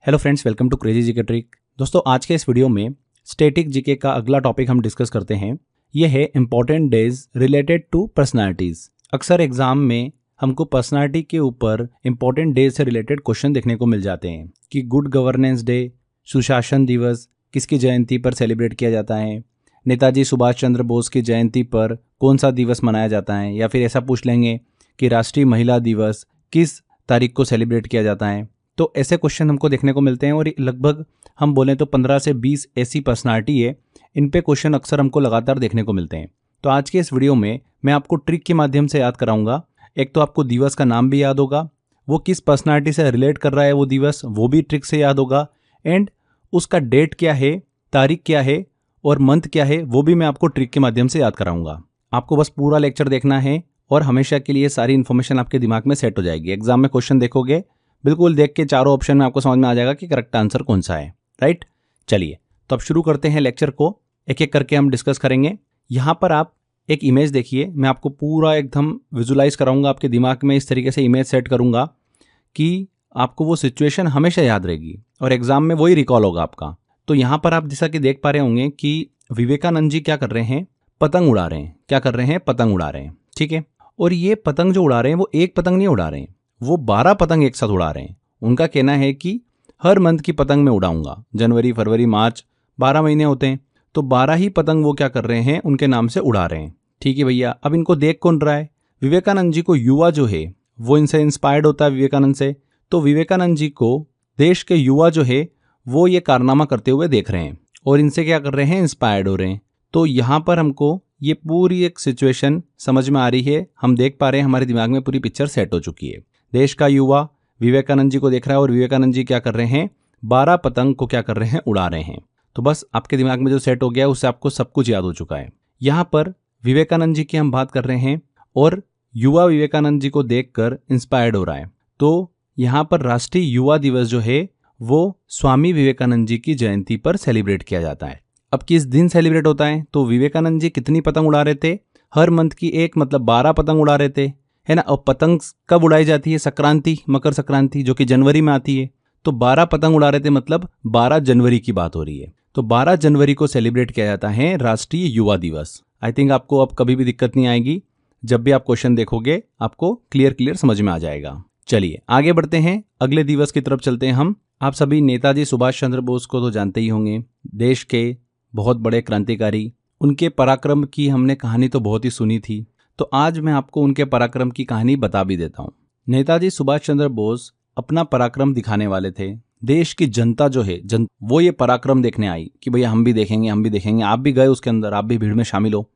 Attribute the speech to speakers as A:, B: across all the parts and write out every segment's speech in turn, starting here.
A: Hello friends, welcome to crazy GK trick. दोस्तों, आज के इस वीडियो में स्टैटिक जीके का अगला टॉपिक हम डिस्कस करते हैं। यह है important days related to personalities. अक्सर एग्जाम में हमको पर्सनालिटी के ऊपर इंपॉर्टेंट डेज से रिलेटेड क्वेश्चन देखने को मिल जाते हैं कि गुड गवर्नेंस डे, सुशासन दिवस किसकी जयंती पर सेलिब्रेट किया जाता है, नेताजी सुभाष चंद्र बोस की जयंती पर कौन सा दिवस मनाया जाता है, या फिर ऐसा पूछ लेंगे कि राष्ट्रीय महिला दिवस किस तारीख को सेलिब्रेट किया जाता है। तो ऐसे क्वेश्चन हमको देखने को मिलते हैं और लगभग हम बोलें तो 15 से 20 ऐसी पर्सनालिटी है, इन पे क्वेश्चन अक्सर हमको लगातार देखने को मिलते हैं। तो आज के इस वीडियो में मैं आपको ट्रिक के माध्यम से याद कराऊंगा। एक तो आपको दिवस का नाम भी याद होगा, वो किस पर्सनालिटी से रिलेट कर रहा है वो दिवस, वो भी ट्रिक से याद होगा, एंड उसका डेट क्या है, तारीख क्या है और मंथ क्या है, वो भी मैं आपको ट्रिक के माध्यम से याद कराऊंगा। आपको बस पूरा लेक्चर देखना है और हमेशा के लिए सारी इन्फॉर्मेशन आपके दिमाग में सेट हो जाएगी। एग्जाम में क्वेश्चन देखोगे, बिल्कुल देख के चारों ऑप्शन में आपको समझ में आ जाएगा कि करेक्ट आंसर कौन सा है। राइट, चलिए तो अब शुरू करते हैं लेक्चर को। एक एक करके हम डिस्कस करेंगे। यहाँ पर आप एक इमेज देखिए, मैं आपको पूरा एकदम विजुलाइज कराऊंगा, आपके दिमाग में इस तरीके से इमेज सेट करूंगा कि आपको वो सिचुएशन हमेशा याद रहेगी और एग्जाम में वही रिकॉल होगा आपका। तो यहाँ पर आप जैसा कि देख पा रहे होंगे कि विवेकानंद जी क्या कर रहे हैं, पतंग उड़ा रहे हैं। क्या कर रहे हैं? पतंग उड़ा रहे हैं। ठीक है, और ये पतंग जो उड़ा रहे हैं वो एक पतंग नहीं उड़ा रहे हैं, वो 12 पतंग एक साथ उड़ा रहे हैं। उनका कहना है कि हर मंथ की पतंग मैं उड़ाऊंगा। जनवरी, फरवरी, मार्च 12 महीने होते हैं, तो 12 ही पतंग वो क्या कर रहे हैं, उनके नाम से उड़ा रहे हैं। ठीक है भैया, अब इनको देख कौन रहा है? विवेकानंद जी को युवा जो है वो इनसे इंस्पायर्ड होता है, विवेकानंद से। तो विवेकानंद जी को देश के युवा जो है वो ये कारनामा करते हुए देख रहे हैं और इनसे क्या कर रहे हैं, इंस्पायर्ड हो रहे हैं। तो यहाँ पर हमको ये पूरी एक सिचुएशन समझ में आ रही है, हम देख पा रहे हैं, हमारे दिमाग में पूरी पिक्चर सेट हो चुकी है। देश का युवा विवेकानंद जी को देख रहा है और विवेकानंद जी क्या कर रहे हैं, 12 पतंग को क्या कर रहे हैं, उड़ा रहे हैं। तो बस आपके दिमाग में जो सेट हो गया उससे आपको सब कुछ याद हो चुका है। यहाँ पर विवेकानंद जी की हम बात कर रहे हैं और युवा विवेकानंद जी को देखकर इंस्पायर्ड हो रहा है। तो यहाँ पर राष्ट्रीय युवा दिवस जो है वो स्वामी विवेकानंद जी की जयंती पर सेलिब्रेट किया जाता है। अब किस दिन सेलिब्रेट होता है? तो विवेकानंद जी कितनी पतंग उड़ा रहे थे? हर मंथ की एक, मतलब 12 पतंग उड़ा रहे थे, है ना। और पतंग कब उड़ाई जाती है? संक्रांति, मकर संक्रांति जो कि जनवरी में आती है। तो 12 पतंग उड़ा रहे थे, मतलब 12 जनवरी की बात हो रही है। तो 12 जनवरी को सेलिब्रेट किया जाता है राष्ट्रीय युवा दिवस। आई थिंक आपको अब कभी भी दिक्कत नहीं आएगी, जब भी आप क्वेश्चन देखोगे आपको क्लियर समझ में आ जाएगा। चलिए आगे बढ़ते हैं, अगले दिवस की तरफ चलते हैं हम। आप सभी नेताजी सुभाष चंद्र बोस को तो जानते ही होंगे, देश के बहुत बड़े क्रांतिकारी। उनके पराक्रम की हमने कहानी तो बहुत ही सुनी थी, तो आज मैं आपको उनके पराक्रम की कहानी बता भी देता हूँ। नेताजी सुभाष चंद्र बोस अपना पराक्रम दिखाने वाले थे। देश की जनता जो है वो ये पराक्रम देखने आई कि भैया हम भी देखेंगे, हम भी देखेंगे। आप भी गए उसके अंदर, आप भी भीड़ में शामिल हो,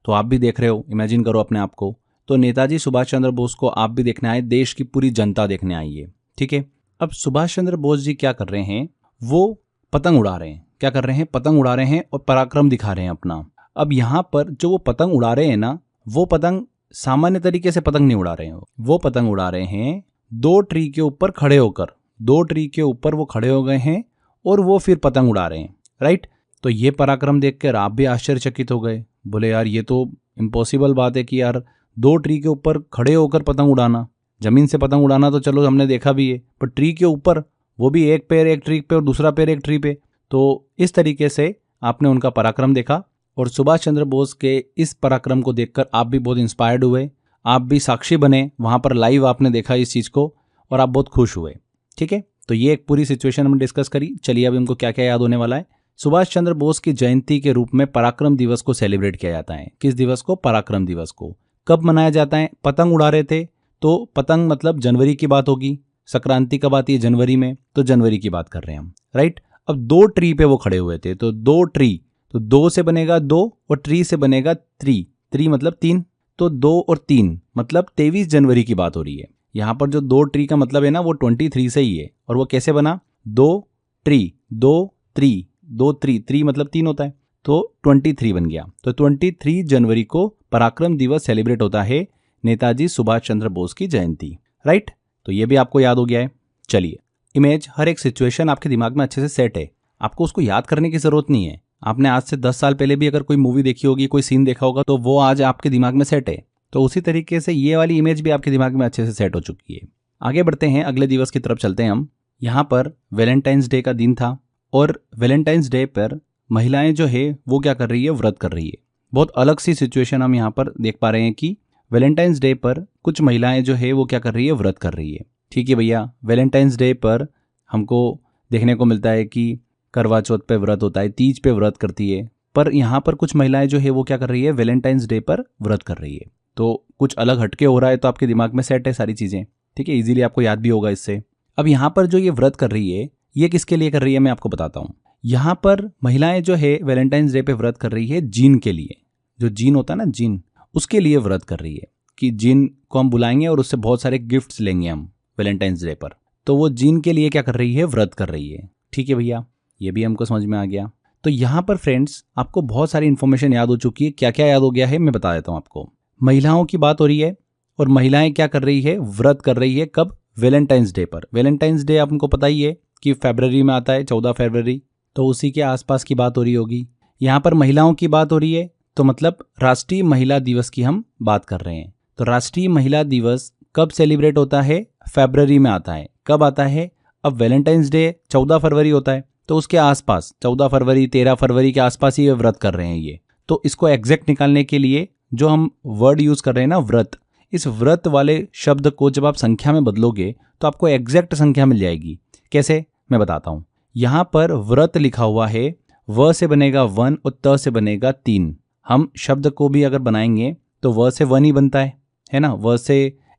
A: तो आप भी देख रहे हो, इमेजिन करो अपने आप को। तो नेताजी सुभाष चंद्र बोस को आप भी देखने आए, देश की पूरी जनता देखने आई है। ठीक है, अब सुभाष चंद्र बोस जी क्या कर रहे हैं, वो पतंग उड़ा रहे हैं। क्या कर रहे हैं? पतंग उड़ा रहे हैं और पराक्रम दिखा रहे हैं अपना। अब यहाँ पर जो वो पतंग उड़ा रहे हैं ना, वो पतंग सामान्य तरीके से पतंग नहीं उड़ा रहे हैं, वो पतंग उड़ा रहे हैं 2 ट्री के ऊपर खड़े होकर। 2 ट्री के ऊपर वो खड़े हो गए हैं और वो फिर पतंग उड़ा रहे हैं। राइट, तो ये पराक्रम देखकर आप भी आश्चर्यचकित हो गए, बोले यार ये तो इम्पॉसिबल बात है कि यार 2 ट्री के ऊपर खड़े होकर पतंग उड़ाना। जमीन से पतंग उड़ाना तो चलो हमने देखा भी है, पर ट्री के ऊपर, वो भी एक पैर एक ट्री पे और दूसरा पैर एक ट्री पे। तो इस तरीके से आपने उनका पराक्रम देखा और सुभाष चंद्र बोस के इस पराक्रम को देखकर आप भी बहुत इंस्पायर्ड हुए, आप भी साक्षी बने, वहां पर लाइव आपने देखा इस चीज को और आप बहुत खुश हुए। ठीक है, तो ये एक पूरी सिचुएशन हमने डिस्कस करी। चलिए अब हमको क्या क्या याद होने वाला है। सुभाष चंद्र बोस की जयंती के रूप में पराक्रम दिवस को सेलिब्रेट किया जाता है। किस दिवस को? पराक्रम दिवस को। कब मनाया जाता है? पतंग उड़ा रहे थे, तो पतंग मतलब जनवरी की बात होगी। संक्रांति कब आती है? जनवरी में, तो जनवरी की बात कर रहे हैं हम। राइट, अब 2 ट्री पे वो खड़े हुए थे, तो 2 ट्री, तो 2 से बनेगा 2 और ट्री से बनेगा 3 मतलब 3, तो 2 और 3 मतलब 23 जनवरी की बात हो रही है। यहाँ पर जो 2 ट्री का मतलब है ना, वो 23 से ही है। और वो कैसे बना? 2 ट्री, 2 ट्री, 2 ट्री मतलब 3 होता है, तो 23 बन गया। तो 23 जनवरी को पराक्रम दिवस सेलिब्रेट होता है, नेताजी सुभाष चंद्र बोस की जयंती। राइट, तो ये भी आपको याद हो गया है। चलिए, इमेज, हर एक सिचुएशन आपके दिमाग में अच्छे से सेट है, आपको उसको याद करने की जरूरत नहीं है। आपने आज से 10 साल पहले भी अगर कोई मूवी देखी होगी, कोई सीन देखा होगा, तो वो आज आपके दिमाग में सेट है। तो उसी तरीके से ये वाली इमेज भी आपके दिमाग में अच्छे से सेट हो चुकी है। आगे बढ़ते हैं, अगले दिवस की तरफ चलते हैं हम। यहाँ पर वैलेंटाइंस डे का दिन था और वैलेंटाइंस डे पर महिलाएं जो है वो क्या कर रही है, व्रत कर रही है। बहुत अलग सी सिचुएशन हम यहाँ पर देख पा रहे हैं कि वैलेंटाइंस डे पर कुछ महिलाएं जो है वो क्या कर रही है, व्रत कर रही है। ठीक है भैया, वैलेंटाइंस डे पर हमको देखने को मिलता है कि करवा चौथ पे व्रत होता है, तीज पे व्रत करती है, पर यहाँ पर कुछ महिलाएं जो है वो क्या कर रही है, वैलेंटाइंस डे पर व्रत कर रही है। तो कुछ अलग हटके हो रहा है, तो आपके दिमाग में सेट है सारी चीज़ें। ठीक है, इजीली आपको याद भी होगा इससे। अब यहाँ पर जो ये व्रत कर रही है ये किसके लिए कर रही है, मैं आपको बताता हूँ। यहाँ पर महिलाएं जो है वैलेंटाइंस डे पे व्रत कर रही है जीन के लिए। जो जीन होता है ना, जीन, उसके लिए व्रत कर रही है कि जीन को हम बुलाएंगे और उससे बहुत सारे गिफ्ट्स लेंगे हम वैलेंटाइंस डे पर। तो वो जीन के लिए क्या कर रही है, व्रत कर रही है। ठीक है भैया, ये भी हमको समझ में आ गया। तो यहाँ पर फ्रेंड्स आपको बहुत सारी इन्फॉर्मेशन याद हो चुकी है। क्या क्या याद हो गया है मैं बता देता हूँ आपको। महिलाओं की बात हो रही है और महिलाएं क्या कर रही है, व्रत कर रही है। कब? वैलेंटाइंस डे पर। वैलेंटाइंस डे आपको पता ही है कि फरवरी में आता है, 14 फरवरी, तो उसी के आसपास की बात हो रही होगी। यहाँ पर महिलाओं की बात हो रही है तो मतलब राष्ट्रीय महिला दिवस की हम बात कर रहे हैं। तो राष्ट्रीय महिला दिवस कब सेलिब्रेट होता है? फरवरी में आता है। कब आता है? अब वैलेंटाइंस डे 14 फरवरी होता है, तो उसके आसपास 14 फरवरी 13 फरवरी के आसपास ही व्रत कर रहे हैं ये। तो इसको एग्जैक्ट निकालने के लिए जो हम वर्ड यूज कर रहे हैं ना, व्रत, इस व्रत वाले शब्द को जब आप संख्या में बदलोगे तो आपको एग्जैक्ट संख्या मिल जाएगी। कैसे? मैं बताता हूँ। यहाँ पर व्रत लिखा हुआ है, व से बनेगा 1 और त से बनेगा 3। हम शब्द को भी अगर बनाएंगे तो व से 1 ही बनता है ना। व से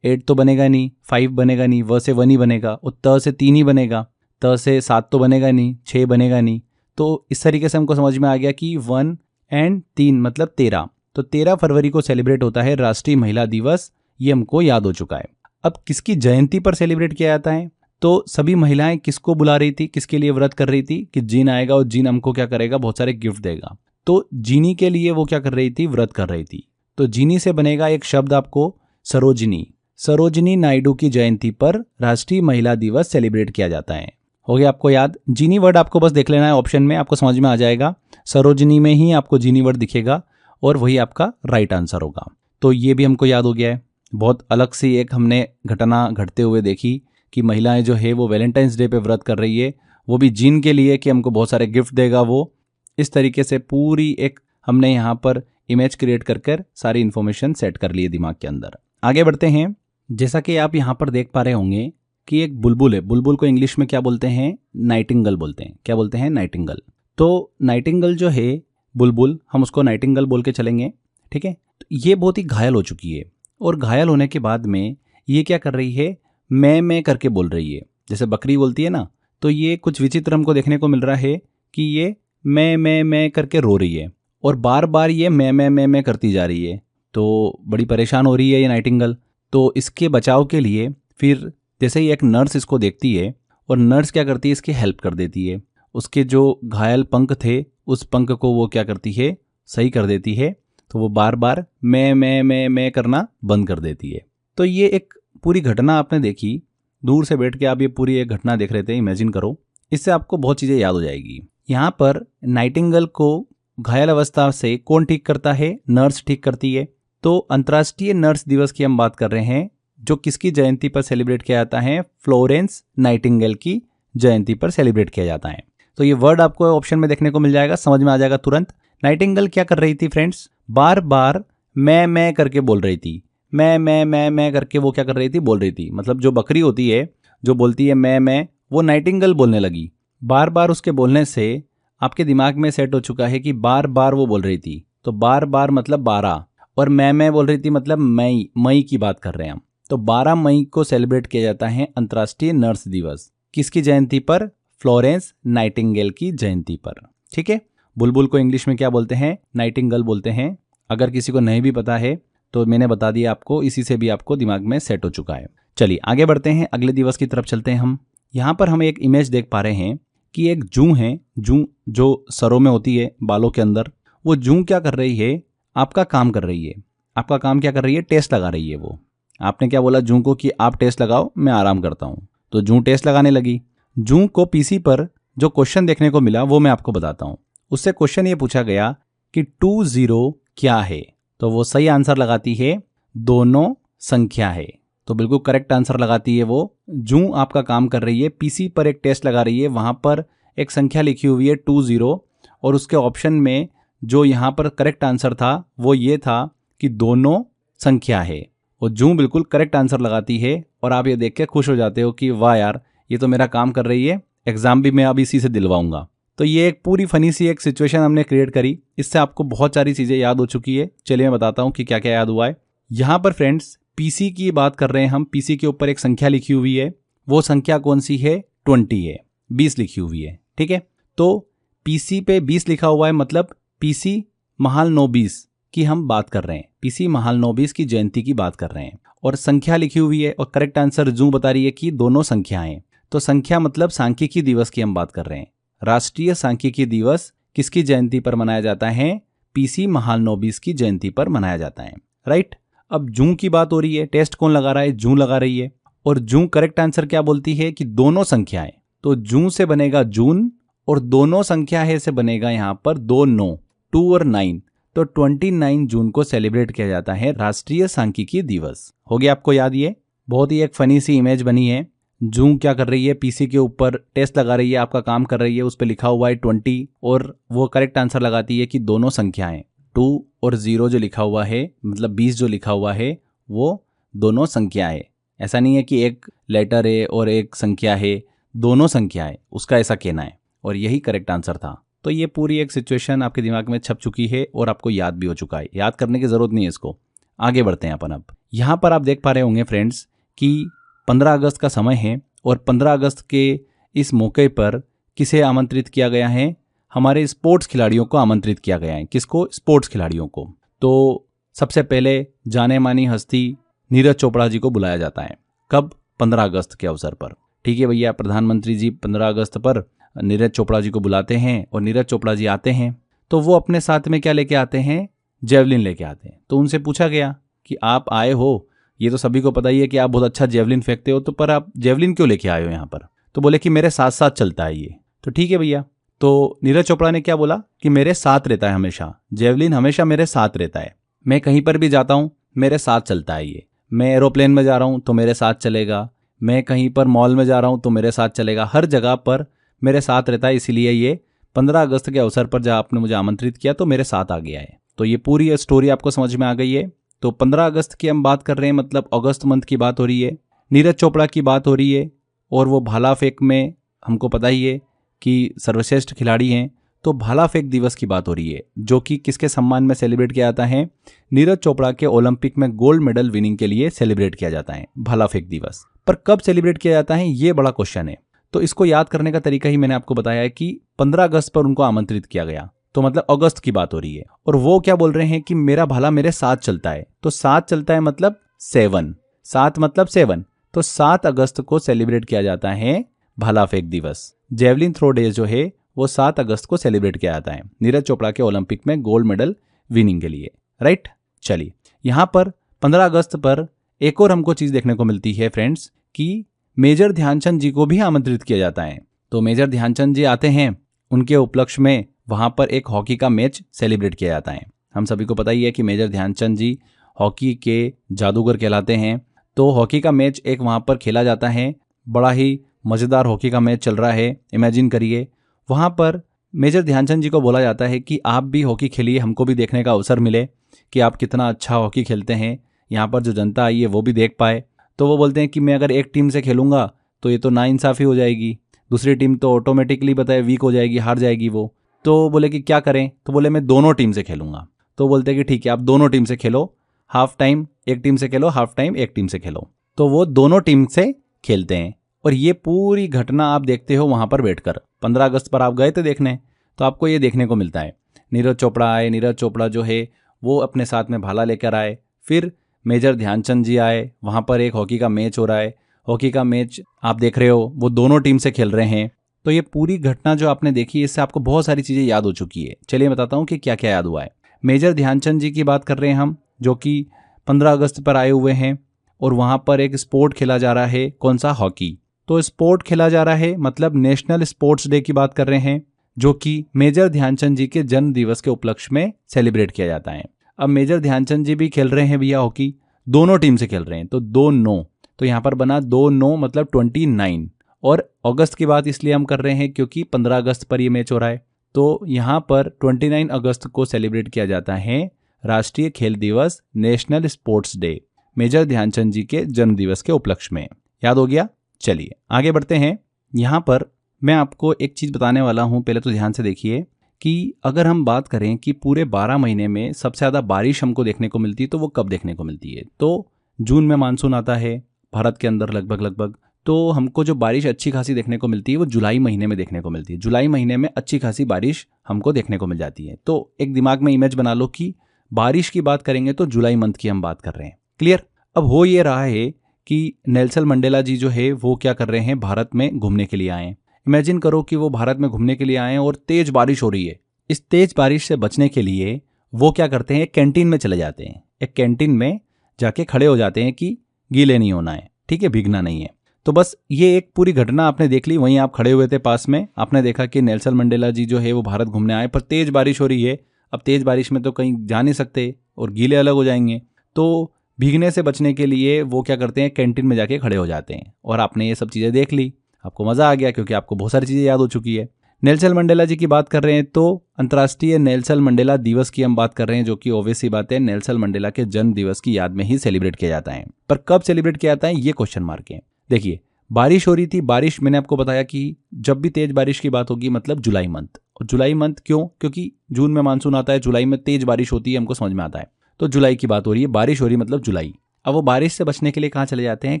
A: 8 तो बनेगा नहीं, 5 बनेगा नहीं, व से 1 ही बनेगा, और त से 3 ही बनेगा, त से 7 तो बनेगा नहीं, 6 बनेगा नहीं। तो इस तरीके से हमको समझ में आ गया कि 1 एंड 3 मतलब 13। तो 13 फरवरी को सेलिब्रेट होता है राष्ट्रीय महिला दिवस, ये हमको याद हो चुका है। अब किसकी जयंती पर सेलिब्रेट किया जाता है? तो सभी महिलाएं किसको बुला रही थी, किसके लिए व्रत कर रही थी कि जीन आएगा और जीन हमको क्या करेगा, बहुत सारे गिफ्ट देगा। तो जीनी के लिए वो क्या कर रही थी, व्रत कर रही थी। तो जीनी से बनेगा एक शब्द आपको सरोजिनी। सरोजिनी नायडू की जयंती पर राष्ट्रीय महिला दिवस सेलिब्रेट किया जाता है। हो गया आपको याद? जीनी वर्ड आपको बस देख लेना है ऑप्शन में, आपको समझ में आ जाएगा। सरोजिनी में ही आपको जीनी वर्ड दिखेगा और वही आपका राइट आंसर होगा। तो ये भी हमको याद हो गया है। बहुत अलग सी एक हमने घटना घटते हुए देखी कि महिलाएं जो है वो वैलेंटाइंस डे पे व्रत कर रही है, वो भी जीन के लिए कि हमको बहुत सारे गिफ्ट देगा वो। इस तरीके से पूरी एक हमने यहाँ पर इमेज क्रिएट कर सारी इन्फॉर्मेशन सेट कर ली है दिमाग के अंदर। आगे बढ़ते हैं। जैसा कि आप यहाँ पर देख पा रहे होंगे कि एक बुलबुल है। बुलबुल को इंग्लिश में क्या बोलते हैं? नाइटिंगल बोलते हैं। क्या बोलते हैं? नाइटिंगल। तो नाइटिंगल जो है बुलबुल, हम उसको नाइटिंगल बोल के चलेंगे। ठीक है, तो ये बहुत ही घायल हो चुकी है और घायल होने के बाद में ये क्या कर रही है, मैं करके बोल रही है। जैसे बकरी बोलती है ना, तो ये कुछ विचित्र हमको देखने को मिल रहा है कि ये मैं करके रो रही है और बार बार ये मैं करती जा रही है। तो बड़ी परेशान हो रही है ये नाइटिंगल। तो इसके बचाव के लिए फिर जैसे ही एक नर्स इसको देखती है और नर्स क्या करती है, इसकी हेल्प कर देती है। उसके जो घायल पंख थे उस पंख को वो क्या करती है, सही कर देती है। तो वो बार बार मैं करना बंद कर देती है। तो ये एक पूरी घटना आपने देखी, दूर से बैठ के आप ये पूरी एक घटना देख रहे थे, इमेजिन करो। इससे आपको बहुत चीज़ें याद हो जाएगी। यहाँ पर नाइटिंगल को घायल अवस्था से कौन ठीक करता है? नर्स ठीक करती है। तो अंतर्राष्ट्रीय नर्स दिवस की हम बात कर रहे हैं, जो किसकी जयंती पर सेलिब्रेट किया जाता है? फ्लोरेंस नाइटिंगेल की जयंती पर सेलिब्रेट किया जाता है। तो ये वर्ड आपको ऑप्शन में देखने को मिल जाएगा, समझ में आ जाएगा तुरंत। नाइटिंगेल क्या कर रही थी फ्रेंड्स? बार बार मैं करके बोल रही थी। मैं करके वो क्या कर रही थी, बोल रही थी। मतलब जो बकरी होती है जो बोलती है मैं, वो नाइटिंगेल बोलने लगी। बार बार उसके बोलने से आपके दिमाग में सेट हो चुका है कि बार बार वो बोल रही थी। तो बार बार मतलब 12, और मैं बोल रही थी मतलब मई की बात कर रहे हैं हम। तो 12 मई को सेलिब्रेट किया जाता है अंतर्राष्ट्रीय नर्स दिवस। किसकी जयंती पर? फ्लोरेंस नाइटिंगेल की जयंती पर। ठीक है, बुलबुल को इंग्लिश में क्या बोलते हैं? नाइटिंगेल बोलते हैं। अगर किसी को नहीं भी पता है तो मैंने बता दिया आपको, इसी से भी आपको दिमाग में सेट हो चुका है। चलिए आगे बढ़ते हैं, अगले दिवस की तरफ चलते हैं हम। यहाँ पर हम एक इमेज देख पा रहे हैं कि एक जूं है, जूं जो सरों में होती है बालों के अंदर, वो जूं क्या कर रही है? आपका काम कर रही है। आपका काम क्या कर रही है? टेस्ट लगा रही है वो। आपने क्या बोला जूं को कि आप टेस्ट लगाओ, मैं आराम करता हूँ। तो जूं टेस्ट लगाने लगी। जूं को पीसी पर जो क्वेश्चन देखने को मिला वो मैं आपको बताता हूँ। उससे क्वेश्चन ये पूछा गया कि 20 क्या है? तो वो सही आंसर लगाती है, दोनों संख्या है। तो बिल्कुल करेक्ट आंसर लगाती है वो। जूं आपका काम कर रही है, पीसी पर एक टेस्ट लगा रही है, वहाँ पर एक संख्या लिखी हुई है 20 और उसके ऑप्शन में जो यहाँ पर करेक्ट आंसर था वो ये था कि दोनों संख्या है। और जूं बिल्कुल करेक्ट आंसर लगाती है और आप ये देख के खुश हो जाते हो कि वाह यार, ये तो मेरा काम कर रही है, एग्जाम भी मैं अब इसी से दिलवाऊंगा। तो ये एक पूरी फनी सी एक सिचुएशन हमने क्रिएट करी, इससे आपको बहुत सारी चीज़ें याद हो चुकी है। चलिए मैं बताता हूँ कि क्या क्या याद हुआ है। यहाँ पर फ्रेंड्स पीसी की बात कर रहे हैं हम। पीसी के ऊपर एक संख्या लिखी हुई है, वो संख्या कौन सी है? 20 है, 20 लिखी हुई है, ठीक है। तो पीसी पे 20 लिखा हुआ है, मतलब पीसी महालनोबिस की हम बात कर रहे हैं, पीसी महालनोबिस की जयंती की बात कर रहे हैं। और संख्या लिखी हुई है और करेक्ट आंसर जूं बता रही है कि दोनों संख्याएं। तो संख्या मतलब सांख्यिकी दिवस की हम बात कर रहे हैं। राष्ट्रीय सांख्यिकी दिवस किसकी जयंती पर मनाया जाता है? पीसी महालनोबिस की जयंती पर मनाया जाता है, राइट। अब जूं की बात हो रही है, टेस्ट कौन लगा रहा है? जूं लगा रही है। और जूं करेक्ट आंसर क्या बोलती है कि दोनों संख्याएं। तो जूं से बनेगा जून और दोनों संख्या है से बनेगा यहां पर 2 9, 2 और 9। तो 29 जून को सेलिब्रेट किया जाता है राष्ट्रीय सांख्यिकी दिवस। हो गया आपको याद? ये बहुत ही एक फनी सी इमेज बनी है। जूं क्या कर रही है? पीसी के ऊपर टेस्ट लगा रही है, आपका काम कर रही है, उस पर लिखा हुआ है 20 और वो करेक्ट आंसर लगाती है कि दोनों संख्याएं 2 और 0 जो लिखा हुआ है, मतलब 20 जो लिखा हुआ है वो दोनों संख्याएं। ऐसा नहीं है कि एक लेटर है और एक संख्या है, दोनों संख्याएं, उसका ऐसा कहना है। और यही करेक्ट आंसर था। तो ये पूरी एक सिचुएशन आपके दिमाग में छप चुकी है और आपको याद भी हो चुका है। याद करने की जरूरत नहीं है इसको। आगे बढ़ते हैं अपन। अब यहाँ पर आप देख पा रहे होंगे फ्रेंड्स कि 15 अगस्त का समय है और 15 अगस्त के इस मौके पर किसे आमंत्रित किया गया है? हमारे स्पोर्ट्स खिलाड़ियों को आमंत्रित किया गया है। किसको? स्पोर्ट्स खिलाड़ियों को। तो सबसे पहले जाने मानी हस्ती नीरज चोपड़ा जी को बुलाया जाता है। कब? 15 अगस्त के अवसर पर। ठीक है भैया, प्रधानमंत्री जी 15 अगस्त पर नीरज चोपड़ा जी को बुलाते हैं और नीरज चोपड़ा जी आते हैं। तो वो अपने साथ में क्या लेके आते हैं? जेवलिन लेके आते हैं। तो उनसे पूछा गया कि आप आए हो, ये तो सभी को पता ही है कि आप बहुत अच्छा जेवलिन फेंकते हो, तो पर आप जेवलिन क्यों लेके आए हो यहाँ पर? तो बोले कि मेरे साथ साथ चलता है ये। तो ठीक है भैया। तो नीरज चोपड़ा ने क्या बोला कि मेरे साथ रहता है हमेशा, जेवलिन हमेशा मेरे साथ रहता है। मैं कहीं पर भी जाता हूँ मेरे साथ चलता है ये। मैं एरोप्लेन में जा रहा हूँ तो मेरे साथ चलेगा, मैं कहीं पर मॉल में जा रहा हूँ तो मेरे साथ चलेगा, हर जगह पर मेरे साथ रहता है। इसीलिए ये 15 अगस्त के अवसर पर जब आपने मुझे आमंत्रित किया तो मेरे साथ आ गया है। तो ये पूरी स्टोरी आपको समझ में आ गई है। तो 15 अगस्त की हम बात कर रहे हैं, मतलब अगस्त मंथ की बात हो रही है, नीरज चोपड़ा की बात हो रही है और वो भाला फेंक में हमको पता ही है कि सर्वश्रेष्ठ खिलाड़ी हैं। तो भाला फेंक दिवस की बात हो रही है जो कि किसके सम्मान में सेलिब्रेट किया जाता है? नीरज चोपड़ा के ओलंपिक में गोल्ड मेडल विनिंग के लिए सेलिब्रेट किया जाता है भाला फेंक दिवस। पर कब सेलिब्रेट किया जाता है ये बड़ा क्वेश्चन है। तो इसको याद करने का तरीका ही मैंने आपको बताया है कि 15 अगस्त पर उनको आमंत्रित किया गया, तो मतलब अगस्त की बात हो रही है। और वो क्या बोल रहे हैं कि मेरा भाला मेरे साथ चलता है। तो साथ चलता है मतलब 7, 7 मतलब 7। तो 7 अगस्त को सेलिब्रेट किया जाता है भाला फेंक दिवस। जेवलिन थ्रो डे जो है वो 7 अगस्त को सेलिब्रेट किया जाता है नीरज चोपड़ा के ओलंपिक में गोल्ड मेडल विनिंग के लिए, राइट। चलिए, यहाँ पर 15 अगस्त पर एक और हमको चीज देखने को मिलती है फ्रेंड्स कि मेजर ध्यानचंद जी को भी आमंत्रित किया जाता है। तो मेजर ध्यानचंद जी आते हैं, उनके उपलक्ष्य में वहां पर एक हॉकी का मैच सेलिब्रेट किया जाता है। हम सभी को पता ही है कि मेजर ध्यानचंद जी हॉकी के जादूगर कहलाते हैं। तो हॉकी का मैच एक वहां पर खेला जाता है, बड़ा ही मजेदार हॉकी का मैच चल रहा है। इमेजिन करिए, वहां पर मेजर ध्यानचंद जी को बोला जाता है कि आप भी हॉकी खेलिए, हमको भी देखने का अवसर मिले कि आप कितना अच्छा हॉकी खेलते हैं, यहाँ पर जो जनता आई है वो भी देख पाए। तो वो बोलते हैं कि मैं अगर एक टीम से खेलूंगा तो ये तो नाइंसाफी हो जाएगी, दूसरी टीम तो ऑटोमेटिकली बताए वीक हो जाएगी, हार जाएगी वो। तो बोले कि क्या करें? तो बोले मैं दोनों टीम से खेलूंगा। तो बोलते हैं कि ठीक है, आप दोनों टीम से खेलो, हाफ टाइम एक टीम से खेलो, हाफ टाइम एक टीम से खेलो। तो वो दोनों टीम से खेलते हैं और ये पूरी घटना आप देखते हो वहां पर बैठकर। 15 अगस्त पर आप गए थे देखने, तो आपको ये देखने को मिलता है। नीरज चोपड़ा आए, नीरज चोपड़ा जो है वो अपने साथ में भाला लेकर आए, फिर मेजर ध्यानचंद जी आए, वहां पर एक हॉकी का मैच हो रहा है। हॉकी का मैच आप देख रहे हो, वो दोनों टीम से खेल रहे हैं। तो ये पूरी घटना जो आपने देखी, इससे आपको बहुत सारी चीजें याद हो चुकी है। चलिए बताता हूँ कि क्या क्या याद हुआ है। मेजर ध्यानचंद जी की बात कर रहे हैं हम, जो कि 15 अगस्त पर आए हुए हैं और वहां पर एक स्पोर्ट खेला जा रहा है। कौन सा? हॉकी। तो स्पोर्ट खेला जा रहा है, मतलब नेशनल स्पोर्ट्स डे की बात कर रहे हैं, जो कि मेजर ध्यानचंद जी के जन्म दिवस के उपलक्ष्य में सेलिब्रेट किया जाता है। अब मेजर ध्यानचंद जी भी खेल रहे हैं भैया हॉकी, दोनों टीम से खेल रहे हैं। तो 2-9 तो यहाँ पर बना 2-9 मतलब 29। और अगस्त की बात इसलिए हम कर रहे हैं क्योंकि 15 अगस्त पर ये मैच हो रहा है। तो यहाँ पर 29 अगस्त को सेलिब्रेट किया जाता है राष्ट्रीय खेल दिवस, national sports day, major Dhyan Chand ji के जन्म दिवस के उपलक्ष्य में। याद हो गया? चलिए आगे बढ़ते हैं। यहाँ पर मैं आपको एक चीज़ बताने वाला हूँ, पहले तो ध्यान से देखिए कि अगर हम बात करें कि पूरे 12 महीने में सबसे ज़्यादा बारिश हमको देखने को मिलती है तो वो कब देखने को मिलती है? तो जून में मानसून आता है भारत के अंदर लगभग, तो हमको जो बारिश अच्छी खासी देखने को मिलती है वो जुलाई महीने में देखने को मिलती है। जुलाई महीने में अच्छी खासी बारिश हमको देखने को मिल जाती है। तो एक दिमाग में इमेज बना लो कि बारिश की बात करेंगे तो जुलाई मंथ की हम बात कर रहे हैं। क्लियर? अब हो ये रहा है कि नेल्सन मंडेला जी जो है वो क्या कर रहे हैं, भारत में घूमने के लिए आए हैं। इमेजिन करो कि वो भारत में घूमने के लिए आए हैं और तेज बारिश हो रही है। इस तेज बारिश से बचने के लिए वो क्या करते हैं, एक कैंटीन में चले जाते हैं। एक कैंटीन में जाके खड़े हो जाते हैं कि गीले नहीं होना है, ठीक है, भीगना नहीं है। तो बस ये एक पूरी घटना आपने देख ली। वहीं आप खड़े हुए थे पास में, आपने देखा कि नेल्सन मंडेला जी जो है वो भारत घूमने आए, पर तेज बारिश हो रही है। अब तेज बारिश में तो कहीं जा नहीं सकते और गीले अलग हो जाएंगे, तो भीगने से बचने के लिए वो क्या करते हैं, कैंटीन में जाके खड़े हो जाते हैं। और आपने ये सब चीज़ें देख ली, आपको मज़ा आ गया क्योंकि आपको बहुत सारी चीज़ें याद हो चुकी है। नेल्सन मंडेला जी की बात कर रहे हैं तो अंतर्राष्ट्रीय नेल्सन मंडेला दिवस की हम बात कर रहे हैं, जो कि ऑब्वियस सी बात है नेल्सन मंडेला के जन्म दिवस की याद में ही सेलिब्रेट किया जाता है। पर कब सेलिब्रेट किया जाता है ये क्वेश्चन मार्क है। देखिए बारिश हो रही थी, बारिश मैंने आपको बताया कि जब भी तेज बारिश की बात होगी मतलब जुलाई मंथ। और जुलाई मंथ क्यों? क्योंकि जून में मानसून आता है, जुलाई में तेज बारिश होती है, हमको समझ में आता है। तो जुलाई की बात हो रही है, बारिश हो रही है मतलब जुलाई। अब वो बारिश से बचने के लिए कहाँ चले जाते हैं,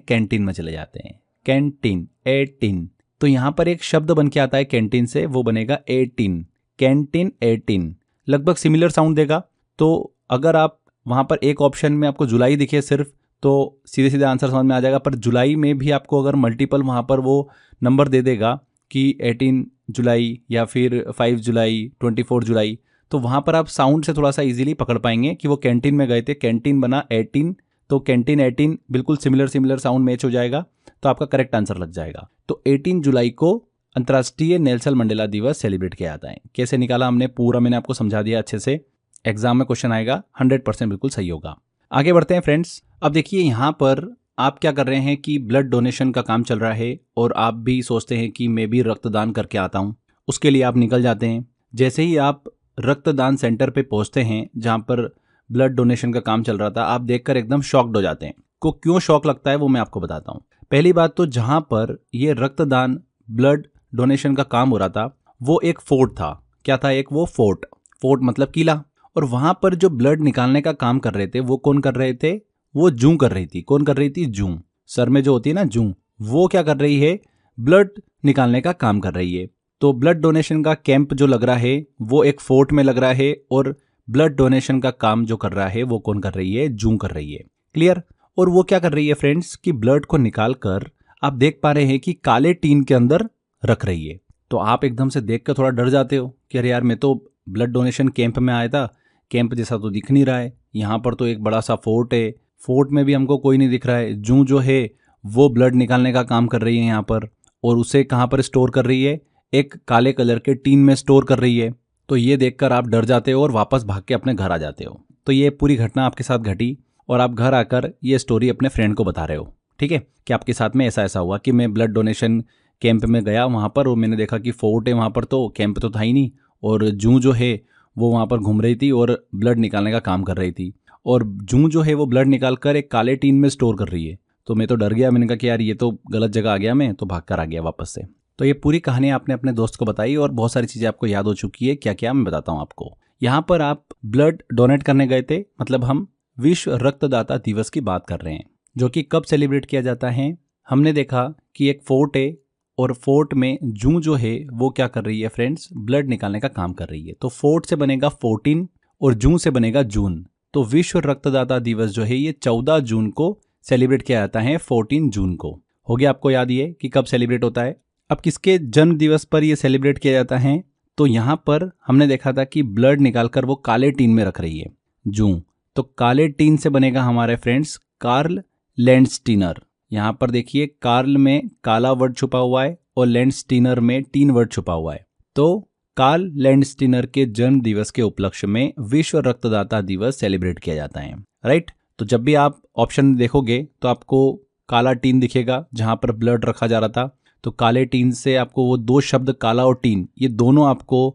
A: कैंटीन में चले जाते हैं। कैंटीन, 18। तो यहाँ पर एक शब्द बन के आता है कैंटीन से, वो बनेगा 18। कैंटीन 18 लगभग सिमिलर साउंड देगा। तो अगर आप वहाँ पर एक ऑप्शन में आपको जुलाई दिखे सिर्फ, तो सीधे सीधे आंसर समझ में आ जाएगा। पर जुलाई में भी आपको अगर मल्टीपल वहाँ पर वो नंबर दे देगा कि 18 जुलाई या फिर 5 जुलाई, 24 जुलाई, तो वहाँ पर आप साउंड से थोड़ा सा इजीली पकड़ पाएंगे कि वो कैंटीन में गए थे, कैंटीन बना 18, तो कैंटीन 18 बिल्कुल सिमिलर साउंड मैच हो जाएगा, तो आपका करेक्ट आंसर लग जाएगा। तो 18 जुलाई को अंतर्राष्ट्रीय नेल्सन मंडेला दिवस सेलिब्रेट किया जाता है। कैसे निकाला हमने पूरा मैंने आपको समझा दिया अच्छे से। एग्जाम में क्वेश्चन आएगा, 100% बिल्कुल सही होगा। आगे बढ़ते हैं फ्रेंड्स। अब देखिए यहाँ पर आप क्या कर रहे हैं कि ब्लड डोनेशन का काम चल रहा है और आप भी सोचते हैं कि मैं भी रक्तदान करके आता हूँ। उसके लिए आप निकल जाते हैं। जैसे ही आप रक्तदान सेंटर पे पहुँचते हैं जहाँ पर ब्लड डोनेशन का काम चल रहा था, आप देखकर एकदम शॉक्ड हो जाते हैं। को क्यों शॉक लगता है वो मैं आपको बताता हूँ। पहली बात तो जहाँ पर ये रक्तदान ब्लड डोनेशन का काम हो रहा था वो एक फोर्ट था। क्या था? एक वो फोर्ट मतलब किला। और वहाँ पर जो ब्लड निकालने का काम कर रहे थे वो कौन कर रहे थे? वो जूं कर रही थी। कौन कर रही थी? जूं। सर में जो होती है ना जूं, वो क्या कर रही है? ब्लड निकालने का काम कर रही है। तो ब्लड डोनेशन का कैंप जो लग रहा है वो एक फोर्ट में लग रहा है और ब्लड डोनेशन का काम जो कर रहा है वो कौन कर रही है? जूं कर रही है। क्लियर? और वो क्या कर रही है फ्रेंड्स कि ब्लड को निकाल कर आप देख पा रहे हैं कि काले टीन के अंदर रख रही है। तो आप एकदम से देख कर थोड़ा डर जाते हो कि अरे यार मैं तो ब्लड डोनेशन कैंप में आया था, कैंप जैसा तो दिख नहीं रहा है। यहाँ पर तो एक बड़ा सा फोर्ट है, फोर्ट में भी हमको कोई नहीं दिख रहा है। जूं जो है वो ब्लड निकालने का काम कर रही है यहाँ पर, और उसे कहाँ पर स्टोर कर रही है? एक काले कलर के टीन में स्टोर कर रही है। तो ये देखकर आप डर जाते हो और वापस भाग के अपने घर आ जाते हो। तो ये पूरी घटना आपके साथ घटी और आप घर आकर ये स्टोरी अपने फ्रेंड को बता रहे हो, ठीक है, कि आपके साथ में ऐसा हुआ कि मैं ब्लड डोनेशन कैंप में गया वहाँ पर और मैंने देखा कि फोर्ट है वहाँ पर, तो कैंप तो था ही नहीं, और जूं जो है वो वहाँ पर घूम रही थी और ब्लड निकालने का काम कर रही थी, और जूं जो है वो ब्लड निकाल कर एक काले टीन में स्टोर कर रही है। तो मैं तो डर गया, मैंने कहा कि यार ये तो गलत जगह आ गया, मैं तो भाग कर आ गया वापस से। तो ये पूरी कहानी आपने अपने दोस्त को बताई और बहुत सारी चीज़ें आपको याद हो चुकी है। क्या क्या मैं बताता हूँ आपको। यहाँ पर आप ब्लड डोनेट करने गए थे, मतलब हम विश्व रक्तदाता दिवस की बात कर रहे हैं, जो कि कब सेलिब्रेट किया जाता है। हमने देखा कि एक फोर्ट है और फोर्ट में जूं जो है वो क्या कर रही है फ्रेंड्स? ब्लड निकालने का काम कर रही है। तो फोर्ट से बनेगा 14 और जूं से बनेगा जून। तो विश्व रक्तदाता दिवस जो है ये 14 जून को सेलिब्रेट किया जाता है, 14 जून को। हो गया आपको याद ये कि कब सेलिब्रेट होता है। अब किसके जन्म दिवस पर यह सेलिब्रेट किया जाता है? तो यहाँ पर हमने देखा था कि ब्लड निकालकर वो काले टीन में रख रही है जूं। तो काले टीन से बनेगा हमारे फ्रेंड्स कार्ल लैंडस्टीनर। यहाँ पर देखिए कार्ल में काला वर्ड छुपा हुआ है और लैंडस्टीनर में टीन वर्ड छुपा हुआ है। तो कार्ल लैंडस्टीनर के जन्म दिवस के उपलक्ष्य में विश्व रक्तदाता दिवस सेलिब्रेट किया जाता है, राइट। तो जब भी आप ऑप्शन देखोगे तो आपको काला टीन दिखेगा जहां पर ब्लड रखा जा रहा था, तो काले टीन से आपको वो दो शब्द काला और टीन, ये दोनों आपको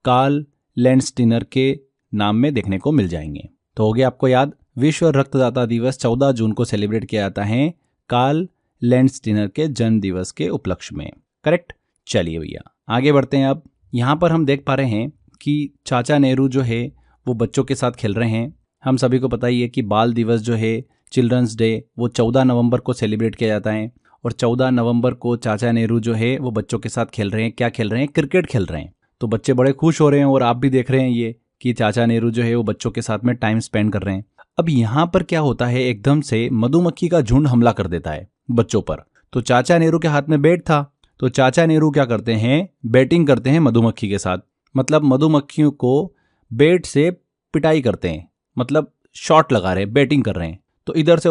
A: कार्ल लैंडस्टीनर के नाम में देखने को मिल जाएंगे। तो हो गया आपको याद, विश्व रक्तदाता दिवस 14 जून को सेलिब्रेट किया जाता है कार्ल लैंडस्टीनर के जन्म दिवस के उपलक्ष्य में। करेक्ट। चलिए भैया आगे बढ़ते हैं। अब यहाँ पर हम देख पा रहे हैं कि चाचा नेहरू जो है वो बच्चों के साथ खेल रहे हैं। हम सभी को पता ही है कि बाल दिवस जो है, चिल्ड्रंस डे, वो 14 नवंबर को सेलिब्रेट किया जाता है। और 14 नवंबर को चाचा नेहरू जो है वो बच्चों के साथ खेल रहे हैं। क्या खेल रहे हैं? क्रिकेट खेल रहे हैं। तो बच्चे बड़े खुश हो रहे हैं और आप भी देख रहे हैं ये कि चाचा नेहरू जो है वो बच्चों के साथ में टाइम स्पेंड कर रहे हैं। अब यहाँ पर क्या होता है, एकदम से मधुमक्खी का झुंड हमला कर देता है बच्चों पर। तो चाचा नेहरू के हाथ में बैट था, तो चाचा नेहरू क्या करते हैं, बैटिंग करते हैं मधुमक्खी के साथ। मतलब मधुमक्खियों को बैट से पिटाई करते हैं, मतलब शॉट लगा रहे हैं, बैटिंग कर रहे हैं। तो इधर से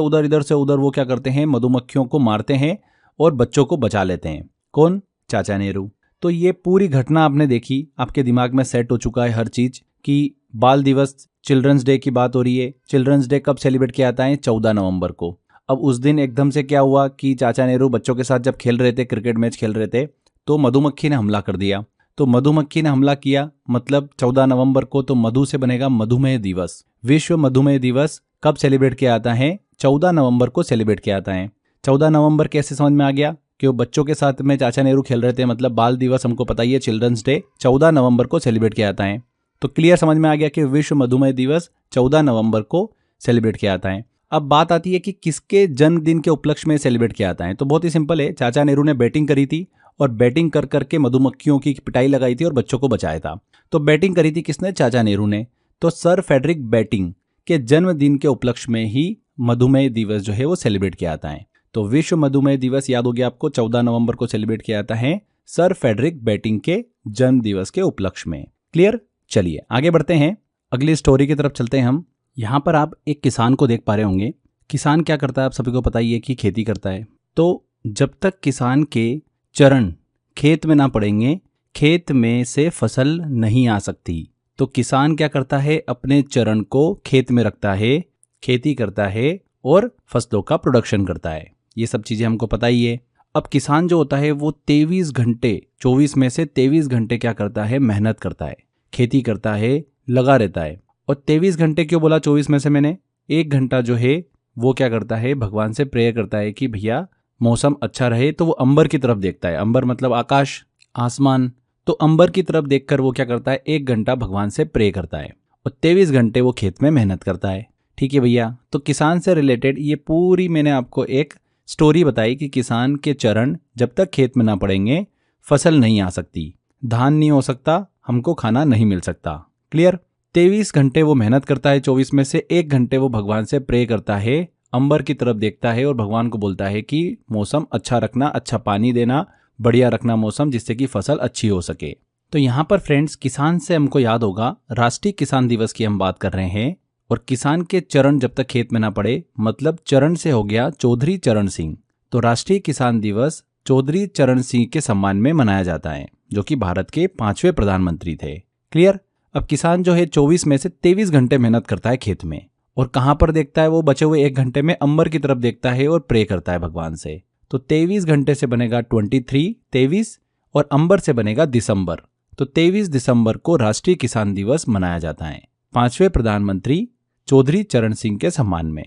A: उधर वो क्या करते हैं, मधुमक्खियों को मारते हैं और बच्चों को बचा लेते हैं। कौन? चाचा नेहरू। तो ये पूरी घटना आपने देखी, आपके दिमाग में सेट हो चुका है हर चीज कि बाल दिवस, चिल्ड्रंस डे की बात हो रही है। चिल्ड्रंस डे कब सेलिब्रेट किया जाता है? 14 नवंबर को। अब उस दिन एकदम से क्या हुआ कि चाचा नेहरू बच्चों के साथ जब खेल रहे थे, क्रिकेट मैच खेल रहे थे, तो मधुमक्खी ने हमला कर दिया। तो मधुमक्खी ने हमला किया, मतलब 14 नवंबर को, तो मधु से बनेगा मधुमेह दिवस। विश्व मधुमेह दिवस कब सेलिब्रेट किया जाता है? 14 नवंबर को सेलिब्रेट किया जाता है। 14 नवंबर कैसे समझ में आ गया कि वो बच्चों के साथ में चाचा नेहरू खेल रहे थे, मतलब बाल दिवस हमको पता ही है, चिल्ड्रंस डे 14 नवंबर को सेलिब्रेट किया जाता है। तो क्लियर समझ में आ गया कि विश्व मधुमेह दिवस 14 नवंबर को सेलिब्रेट किया जाता है। अब बात आती है कि किसके जन्मदिन के उपलक्ष्य में सेलिब्रेट किया जाता है। तो बहुत ही सिंपल है, चाचा नेहरू ने बैटिंग करी थी और बैटिंग कर करके मधुमक्खियों की पिटाई लगाई थी और बच्चों को बचाया था। तो बैटिंग करी थी किसने? चाचा नेहरू ने। तो सर फ्रेडरिक बैटिंग के जन्मदिन के उपलक्ष्य में ही मधुमेह दिवस जो है वो सेलिब्रेट किया जाता है। तो विश्व मधुमेह दिवस याद हो गया आपको, 14 नवंबर को सेलिब्रेट किया जाता है सर फ्रेडरिक बैटिंग के जन्म दिवस के उपलक्ष्य में। क्लियर। चलिए आगे बढ़ते हैं, अगली स्टोरी की तरफ चलते हैं हम। यहाँ पर आप एक किसान को देख पा रहे होंगे। किसान क्या करता है, आप सभी को पता ही है कि खेती करता है। तो जब तक किसान के चरण खेत में ना पड़ेंगे, खेत में से फसल नहीं आ सकती। तो किसान क्या करता है, अपने चरण को खेत में रखता है, खेती करता है और फसलों का प्रोडक्शन करता है। ये सब चीजें हमको पता ही है। अब किसान जो होता है वो 23 घंटे, 24 में से 23 घंटे क्या करता है, मेहनत करता है, खेती करता है, लगा रहता है। और 23 घंटे क्यों बोला 24 में से मैंने? 1 घंटा जो है वो क्या करता है, भगवान से प्रेयर करता है कि भैया मौसम अच्छा रहे। तो वो अंबर की तरफ देखता है, अंबर मतलब आकाश, आसमान। तो अंबर की तरफ देखकर वो क्या करता है, 1 घंटा भगवान से प्रे करता है और 23 घंटे वो खेत में मेहनत करता है। ठीक है भैया। तो किसान से रिलेटेड ये पूरी मैंने आपको एक स्टोरी बताई कि किसान के चरण जब तक खेत में ना पड़ेंगे फसल नहीं आ सकती, धान नहीं हो सकता, हमको खाना नहीं मिल सकता। क्लियर। 23 घंटे वो मेहनत करता है, 24 में से 1 घंटे वो भगवान से प्रे करता है, अंबर की तरफ देखता है और भगवान को बोलता है कि मौसम अच्छा रखना, अच्छा पानी देना, बढ़िया रखना मौसम, जिससे कि फसल अच्छी हो सके। तो यहाँ पर फ्रेंड्स किसान से हमको याद होगा, राष्ट्रीय किसान दिवस की हम बात कर रहे हैं। और किसान के चरण जब तक खेत में ना पड़े, मतलब चरण से हो गया चौधरी चरण सिंह। तो राष्ट्रीय किसान दिवस चौधरी चरण सिंह के सम्मान में मनाया जाता है, जो कि भारत के 5वें प्रधानमंत्री थे। क्लियर। अब किसान जो है 24 में से 23 घंटे मेहनत करता है खेत में, और कहां पर देखता है वो बचे हुए 1 घंटे में? अंबर की तरफ देखता है और प्रे करता है भगवान से। तो 23 घंटे से बनेगा 23 और अंबर से बनेगा दिसंबर। तो 23 दिसंबर को राष्ट्रीय किसान दिवस मनाया जाता है 5वें प्रधानमंत्री चौधरी चरण सिंह के सम्मान में।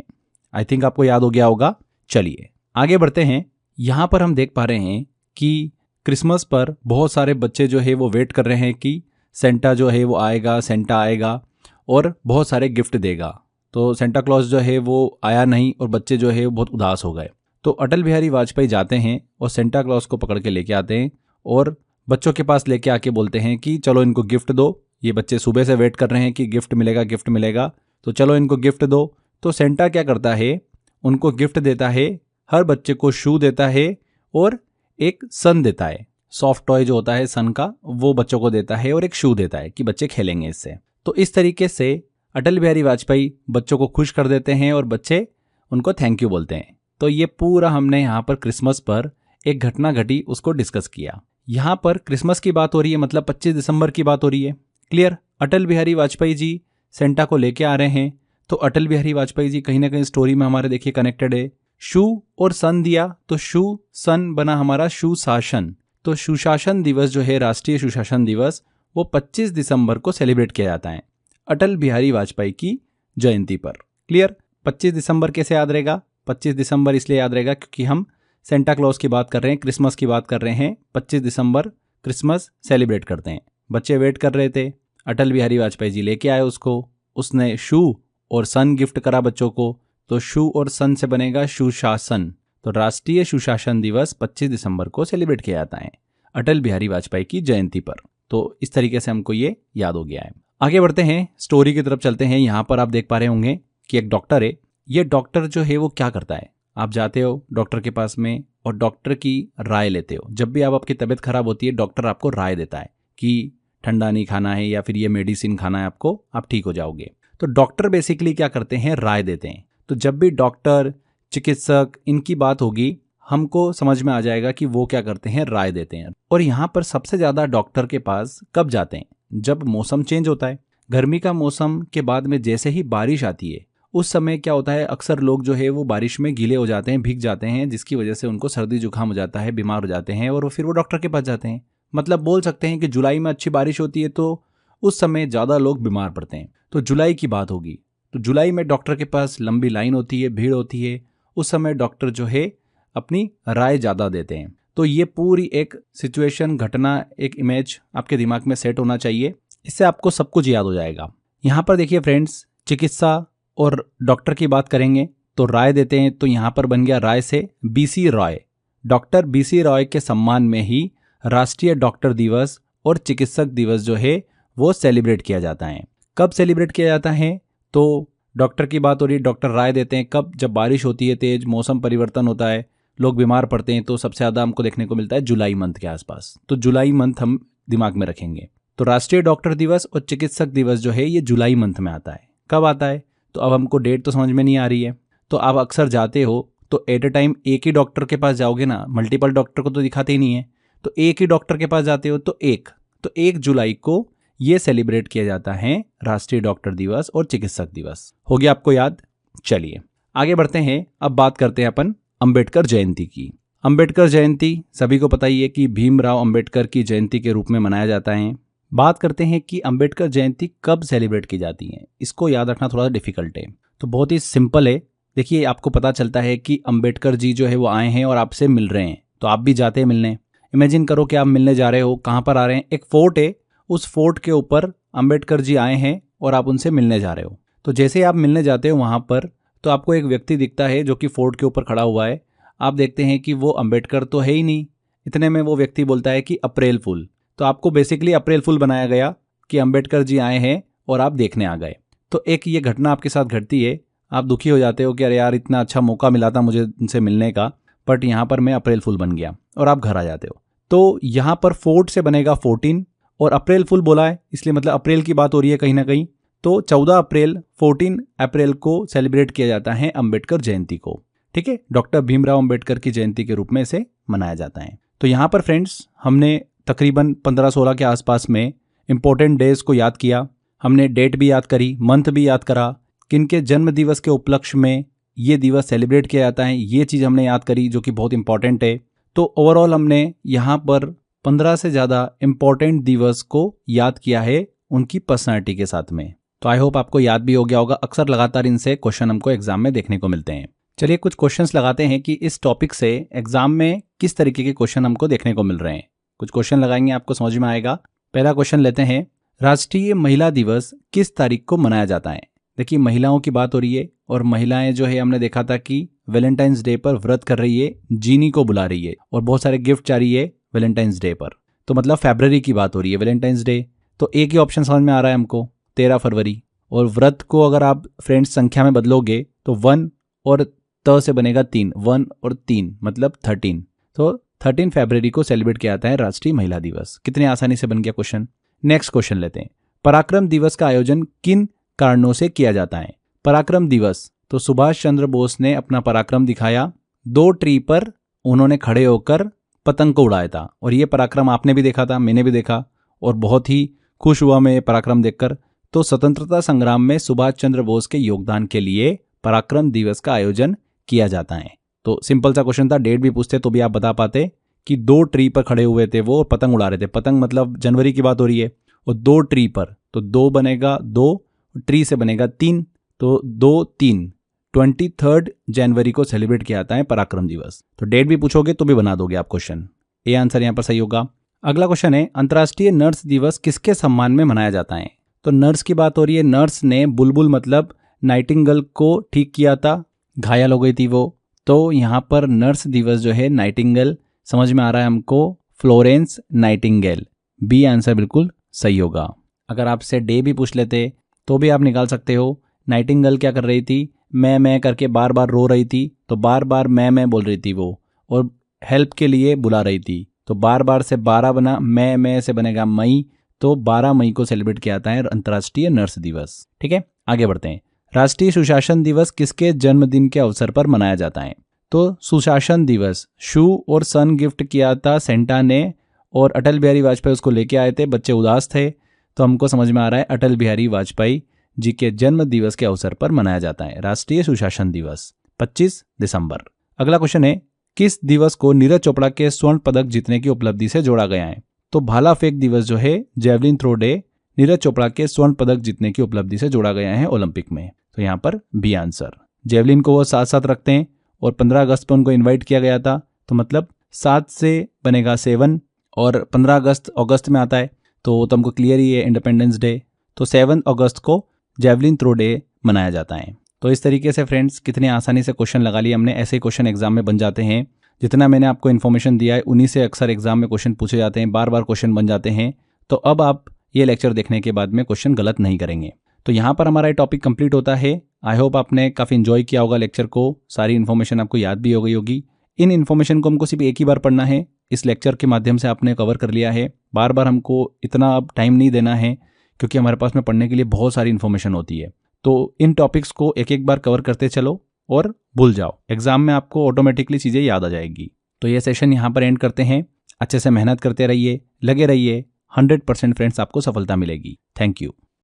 A: आई थिंक आपको याद हो गया होगा। चलिए आगे बढ़ते हैं। यहां पर हम देख पा रहे हैं कि क्रिसमस पर बहुत सारे बच्चे जो है वो वेट कर रहे हैं कि सेंटा जो है वो आएगा, सेंटा आएगा और बहुत सारे गिफ्ट देगा। तो सेंटा क्लॉज जो है वो आया नहीं और बच्चे जो है वो बहुत उदास हो गए। तो अटल बिहारी वाजपेयी जाते हैं और सेंटा क्लॉज को पकड़ के लेके आते हैं और बच्चों के पास लेके आके बोलते हैं कि चलो इनको गिफ्ट दो। ये बच्चे सुबह से वेट कर रहे हैं कि गिफ्ट मिलेगा, गिफ्ट मिलेगा, तो चलो इनको गिफ्ट दो। तो सेंटा क्या करता है, उनको गिफ्ट देता है, हर बच्चे को शू देता है और एक सन देता है, सॉफ्ट टॉय जो होता है सन का, वो बच्चों को देता है और एक शू देता है कि बच्चे खेलेंगे इससे। तो इस तरीके से अटल बिहारी वाजपेयी बच्चों को खुश कर देते हैं और बच्चे उनको थैंक यू बोलते हैं। तो ये पूरा हमने यहाँ पर क्रिसमस पर एक घटना घटी उसको डिस्कस किया। यहाँ पर क्रिसमस की बात हो रही है, मतलब 25 दिसंबर की बात हो रही है। क्लियर। अटल बिहारी वाजपेयी जी सेंटा को लेके आ रहे हैं। तो अटल बिहारी वाजपेयी जी कहीं ना कहीं स्टोरी में हमारे देखिए कनेक्टेड है। शु और सन दिया तो शु सन बना हमारा सुशासन। तो सुशासन दिवस जो है, राष्ट्रीय सुशासन दिवस, वो 25 दिसंबर को सेलिब्रेट किया जाता है अटल बिहारी वाजपेयी की जयंती पर। क्लियर? 25 दिसंबर कैसे याद रहेगा? 25 दिसंबर इसलिए याद रहेगा क्योंकि हम सेंटा क्लॉज की बात कर रहे हैं, क्रिसमस की बात कर रहे हैं। 25 दिसंबर क्रिसमस सेलिब्रेट करते हैं। बच्चे वेट कर रहे थे, अटल बिहारी वाजपेयी जी लेके आए उसको, उसने शु और सन गिफ्ट करा बच्चों को, तो शु और सन से बनेगा सुशासन। तो राष्ट्रीय सुशासन दिवस 25 दिसंबर को सेलिब्रेट किया जाता है अटल बिहारी वाजपेयी की जयंती पर। तो इस तरीके से हमको ये याद हो गया है। आगे बढ़ते हैं, स्टोरी की तरफ चलते हैं। यहाँ पर आप देख पा रहे होंगे कि एक डॉक्टर है। ये डॉक्टर जो है वो क्या करता है, आप जाते हो डॉक्टर के पास में और डॉक्टर की राय लेते हो। जब भी आपकी तबीयत खराब होती है, डॉक्टर आपको राय देता है कि ठंडा नहीं खाना है या फिर ये मेडिसिन खाना है आपको, आप ठीक हो जाओगे। तो डॉक्टर बेसिकली क्या करते हैं, राय देते हैं। तो जब भी डॉक्टर, चिकित्सक, इनकी बात होगी, हमको समझ में आ जाएगा कि वो क्या करते हैं, राय देते हैं। और यहाँ पर सबसे ज़्यादा डॉक्टर के पास कब जाते हैं, जब मौसम चेंज होता है। गर्मी का मौसम के बाद में जैसे ही बारिश आती है, उस समय क्या होता है, अक्सर लोग जो है वो बारिश में गीले हो जाते हैं, भीग जाते हैं, जिसकी वजह से उनको सर्दी जुकाम हो जाता है, बीमार हो जाते हैं और फिर वो डॉक्टर के पास जाते हैं। मतलब बोल सकते हैं कि जुलाई में अच्छी बारिश होती है तो उस समय ज़्यादा लोग बीमार पड़ते हैं। तो जुलाई की बात होगी, तो जुलाई में डॉक्टर के पास लंबी लाइन होती है, भीड़ होती है। उस समय डॉक्टर जो है अपनी राय ज़्यादा देते हैं। तो ये पूरी एक सिचुएशन, घटना, एक इमेज आपके दिमाग में सेट होना चाहिए। इससे आपको सब कुछ याद हो जाएगा। यहाँ पर देखिए फ्रेंड्स, चिकित्सा और डॉक्टर की बात करेंगे तो राय देते हैं, तो यहाँ पर बन गया राय से BC Roy. Doctor BC Roy के सम्मान में ही राष्ट्रीय डॉक्टर दिवस और चिकित्सक दिवस जो है वो सेलिब्रेट किया जाता है। कब सेलिब्रेट किया जाता है, तो डॉक्टर की बात हो रही है, डॉक्टर राय देते हैं कब, जब बारिश होती है तेज, मौसम परिवर्तन होता है, लोग बीमार पड़ते हैं, तो सबसे ज़्यादा हमको देखने को मिलता है जुलाई मंथ के आसपास। तो जुलाई मंथ हम दिमाग में रखेंगे। तो राष्ट्रीय डॉक्टर दिवस और चिकित्सक दिवस जो है ये जुलाई मंथ में आता है। कब आता है, तो अब हमको डेट तो समझ में नहीं आ रही है। तो आप अक्सर जाते हो तो एट ए टाइम एक ही डॉक्टर के पास जाओगे ना, मल्टीपल डॉक्टर को तो दिखाते ही नहीं है, तो एक ही डॉक्टर के पास जाते हो। तो 1 जुलाई को ये सेलिब्रेट किया जाता है राष्ट्रीय डॉक्टर दिवस और चिकित्सक दिवस। हो गया आपको याद? चलिए आगे बढ़ते हैं। अब बात करते हैं अपन अंबेडकर जयंती की। अंबेडकर जयंती सभी को पता ही है कि भीमराव अंबेडकर की जयंती के रूप में मनाया जाता है। बात करते हैं कि अंबेडकर जयंती कब सेलिब्रेट की जाती है। इसको याद रखना थोड़ा डिफिकल्ट है, तो बहुत ही सिंपल है। देखिए, आपको पता चलता है कि अंबेडकर जी जो है वो आए हैं और आपसे मिल रहे हैं, तो आप भी जाते हैं मिलने। इमेजिन करो कि आप मिलने जा रहे हो, कहाँ पर आ रहे हैं, एक फोर्ट है, उस फोर्ट के ऊपर अंबेडकर जी आए हैं और आप उनसे मिलने जा रहे हो। तो जैसे ही आप मिलने जाते हो वहाँ पर, तो आपको एक व्यक्ति दिखता है जो कि फोर्ट के ऊपर खड़ा हुआ है। आप देखते हैं कि वो अंबेडकर तो है ही नहीं। इतने में वो व्यक्ति बोलता है कि अप्रैल फूल। तो आपको बेसिकली अप्रैल फूल बनाया गया कि अंबेडकर जी आए हैं और आप देखने आ गए। तो एक ये घटना आपके साथ घटती है, आप दुखी हो जाते हो कि अरे यार, इतना अच्छा मौका मिला था मुझे उनसे मिलने का, बट यहाँ पर मैं अप्रैल फूल बन गया, और आप घर आ जाते हो। तो यहाँ पर फोर्ट से बनेगा 14 और अप्रैल फूल बोला है इसलिए मतलब अप्रैल की बात हो रही है कहीं ना कहीं। तो 14 अप्रैल, 14 अप्रैल को सेलिब्रेट किया जाता है अंबेडकर जयंती को। ठीक है, डॉक्टर भीमराव अंबेडकर की जयंती के रूप में इसे मनाया जाता है। तो यहाँ पर फ्रेंड्स, हमने तकरीबन 15-16 के आसपास में इंपॉर्टेंट डेज को याद किया। हमने डेट भी याद करी, मंथ भी याद करा, किनके जन्म दिवस के उपलक्ष्य में ये दिवस सेलिब्रेट किया जाता है, ये चीज़ हमने याद करी जो कि बहुत इंपॉर्टेंट है। तो ओवरऑल हमने यहाँ पर 15 से ज़्यादा इंपॉर्टेंट दिवस को याद किया है उनकी पर्सनैलिटी के साथ में। तो आई होप आपको याद भी हो गया होगा। अक्सर लगातार इनसे क्वेश्चन हमको एग्जाम में देखने को मिलते हैं। चलिए कुछ क्वेश्चंस लगाते हैं कि इस टॉपिक से एग्जाम में किस तरीके के क्वेश्चन हमको देखने को मिल रहे हैं। कुछ क्वेश्चन लगाएंगे, आपको समझ में आएगा। पहला क्वेश्चन लेते हैं, राष्ट्रीय महिला दिवस किस तारीख को मनाया जाता है। देखिए, महिलाओं की बात हो रही है और महिलाएं जो है हमने देखा था कि वैलेंटाइंस डे पर व्रत कर रही है, जीनी को बुला रही है और बहुत सारे गिफ्ट जा रही है वैलेंटाइंस डे पर। तो मतलब फरवरी की बात हो रही है वैलेंटाइंस डे। तो एक ही ऑप्शन समझ में आ रहा है हमको, 13 फरवरी। और व्रत को अगर आप फ्रेंड्स संख्या में बदलोगे तो 1 और त से बनेगा 3, 1 और 3 मतलब 13। तो 13 फरवरी को सेलिब्रेट किया जाता है राष्ट्रीय महिला दिवस। कितने आसानी से बन गया क्वेश्चन। नेक्स्ट क्वेश्चन लेते हैं, पराक्रम दिवस का आयोजन किन कारणों से किया जाता है। पराक्रम दिवस, तो सुभाष चंद्र बोस ने अपना पराक्रम दिखाया, 2 ट्री पर उन्होंने खड़े होकर पतंग को उड़ाया था। और ये पराक्रम आपने भी देखा था, मैंने भी देखा और बहुत ही खुश हुआ मैं ये पराक्रम देखकर। तो स्वतंत्रता संग्राम में सुभाष चंद्र बोस के योगदान के लिए पराक्रम दिवस का आयोजन किया जाता है। तो सिंपल सा क्वेश्चन था, डेट भी पूछते तो भी आप बता पाते कि 2 ट्री पर खड़े हुए थे वो, पतंग उड़ा रहे थे। पतंग मतलब जनवरी की बात हो रही है, और 2 ट्री पर, तो 2 बनेगा 2, ट्री से बनेगा 3, तो 2 3 23 जनवरी को सेलिब्रेट किया जाता है पराक्रम दिवस। तो डेट भी पूछोगे तो भी बना दोगे आप क्वेश्चन। ये आंसर यहाँ पर सही होगा। अगला क्वेश्चन है, अंतर्राष्ट्रीय नर्स दिवस किसके सम्मान में मनाया जाता है? तो नर्स की बात हो रही है। नर्स ने बुलबुल मतलब नाइटिंगेल को ठीक किया था, घायल हो गई थी वो। तो यहाँ पर नर्स दिवस जो है नाइटिंगेल, समझ में आ रहा है हमको, फ्लोरेंस नाइटिंगेल। बी आंसर बिल्कुल सही होगा। अगर आपसे डे भी पूछ लेते तो भी आप निकाल सकते हो। नाइटिंगेल क्या कर रही थी? मैं करके बार बार रो रही थी, तो बार बार मैं बोल रही थी वो, और हेल्प के लिए बुला रही थी। तो बार बार से 12 बना, मैं से बनेगा मई, तो 12 मई को सेलिब्रेट किया जाता है अंतर्राष्ट्रीय नर्स दिवस। ठीक है, आगे बढ़ते हैं। राष्ट्रीय सुशासन दिवस किसके जन्मदिन के अवसर पर मनाया जाता है? तो सुशासन दिवस शू और सन गिफ्ट किया था सेंटा ने, और अटल बिहारी वाजपेयी उसको लेके आए थे। बच्चे उदास थे, तो हमको समझ में आ रहा है अटल बिहारी वाजपेयी जी के जन्म दिवस के अवसर पर मनाया जाता है राष्ट्रीय सुशासन दिवस, 25 दिसंबर। अगला क्वेश्चन है, किस दिवस को नीरज चोपड़ा के स्वर्ण पदक जीतने की उपलब्धि से जोड़ा गया है? तो भाला फेंक दिवस जो है, javelin throw day, Neeraj Chopra के स्वर्ण पदक जीतने की उपलब्धि से जोड़ा गया है ओलंपिक में। तो यहाँ पर बी आंसर। जेवलिन को वो साथ साथ रखते हैं, और 15 अगस्त पर उनको इन्वाइट किया गया था, तो मतलब 7 से बनेगा 7, और 15 अगस्त में आता है, तो हमको क्लियर ही है इंडिपेंडेंस डे। तो 7 अगस्त को जेवलिन थ्रो डे मनाया जाता है। तो इस तरीके से फ्रेंड्स कितने आसानी से क्वेश्चन लगा लिए हमने। ऐसे क्वेश्चन एग्जाम में बन जाते हैं। जितना मैंने आपको इन्फॉर्मेशन दिया है उन्हीं से अक्सर एग्जाम में क्वेश्चन पूछे जाते हैं, बार बार क्वेश्चन बन जाते हैं। तो अब आप ये लेक्चर देखने के बाद में क्वेश्चन गलत नहीं करेंगे। तो यहाँ पर हमारा ये टॉपिक कंप्लीट होता है। आई होप आपने काफ़ी इन्जॉय किया होगा लेक्चर को, सारी इन्फॉर्मेशन आपको याद भी हो गई होगी। इन इन्फॉर्मेशन को हमको सिर्फ एक ही बार पढ़ना है, इस लेक्चर के माध्यम से आपने कवर कर लिया है। बार बार हमको इतना अब टाइम नहीं देना है, क्योंकि हमारे पास में पढ़ने के लिए बहुत सारी इन्फॉर्मेशन होती है। तो इन टॉपिक्स को एक एक बार कवर करते चलो और भूल जाओ, एग्जाम में आपको ऑटोमेटिकली चीज़ें याद आ जाएगी। तो ये सेशन यहाँ पर एंड करते हैं। अच्छे से मेहनत करते रहिए, लगे रहिए, 100% फ्रेंड्स आपको सफलता मिलेगी। Thank you.